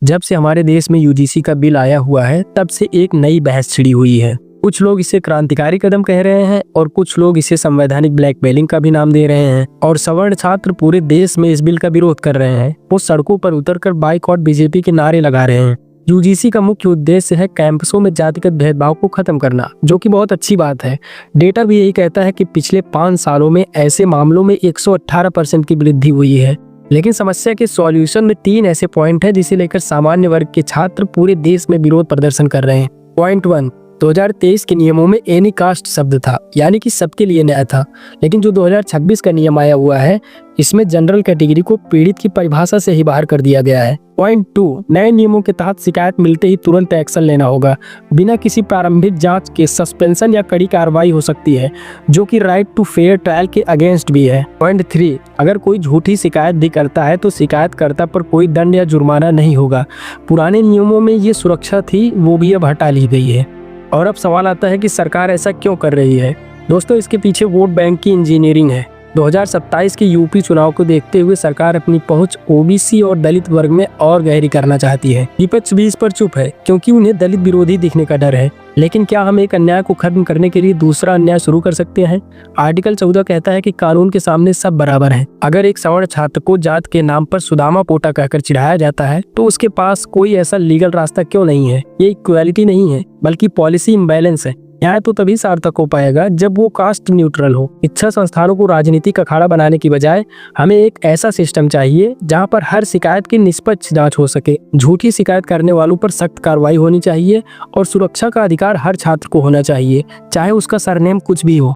जब से हमारे देश में यूजीसी का बिल आया हुआ है तब से एक नई बहस छिड़ी हुई है। कुछ लोग इसे क्रांतिकारी कदम कह रहे हैं और कुछ लोग इसे संवैधानिक ब्लैकमेलिंग का भी नाम दे रहे हैं। और सवर्ण छात्र पूरे देश में इस बिल का विरोध कर रहे हैं। वो सड़कों पर उतरकर बाइकॉट बीजेपी के नारे लगा रहे हैं। यूजीसी का मुख्य उद्देश्य है कैंपसों में जातिगत भेदभाव को खत्म करना, जो कि बहुत अच्छी बात है। डेटा भी यही कहता है कि पिछले 5 सालों में ऐसे मामलों में 118% की वृद्धि हुई है। लेकिन समस्या के सॉल्यूशन में 3 ऐसे पॉइंट हैं जिसे लेकर सामान्य वर्ग के छात्र पूरे देश में विरोध प्रदर्शन कर रहे हैं। पॉइंट 1, 2023 के नियमों में एनी कास्ट शब्द था, यानी कि सबके लिए नया था। लेकिन जो 2026 का नियम आया हुआ है, इसमें जनरल कैटेगरी को पीड़ित की परिभाषा से ही बाहर कर दिया गया है। पॉइंट 2, नए नियमों के तहत शिकायत मिलते ही तुरंत एक्शन लेना होगा, बिना किसी प्रारंभिक जांच के सस्पेंशन या कड़ी कार्रवाई हो सकती है, जो कि राइट टू फेयर ट्रायल के अगेंस्ट भी है। पॉइंट 3, अगर कोई झूठी शिकायत भी करता है तो शिकायतकर्ता पर कोई दंड या जुर्माना नहीं होगा। पुराने नियमों में ये सुरक्षा थी, वो भी अब हटा ली गई है। और अब सवाल आता है कि सरकार ऐसा क्यों कर रही है। दोस्तों, इसके पीछे वोट बैंक की इंजीनियरिंग है। 2027 के यूपी चुनाव को देखते हुए सरकार अपनी पहुंच ओबीसी और दलित वर्ग में और गहरी करना चाहती है। विपक्ष भी इस पर चुप है क्योंकि उन्हें दलित विरोधी दिखने का डर है। लेकिन क्या हम एक अन्याय को खत्म करने के लिए दूसरा अन्याय शुरू कर सकते हैं? आर्टिकल 14 कहता है कि कानून के सामने सब बराबर हैं। अगर एक सवर्ण छात्र को जात के नाम पर सुदामा पोटा कहकर चिढ़ाया जाता है तो उसके पास कोई ऐसा लीगल रास्ता क्यों नहीं है? ये इक्वालिटी नहीं है बल्कि पॉलिसी इम्बैलेंस है। न्याय तो तभी सार्थक हो पाएगा जब वो कास्ट न्यूट्रल हो। इच्छा संस्थानों को राजनीतिक अखाड़ा बनाने की बजाय हमें एक ऐसा सिस्टम चाहिए जहां पर हर शिकायत की निष्पक्ष जांच हो सके। झूठी शिकायत करने वालों पर सख्त कार्रवाई होनी चाहिए और सुरक्षा का अधिकार हर छात्र को होना चाहिए, चाहे उसका सरनेम कुछ भी हो।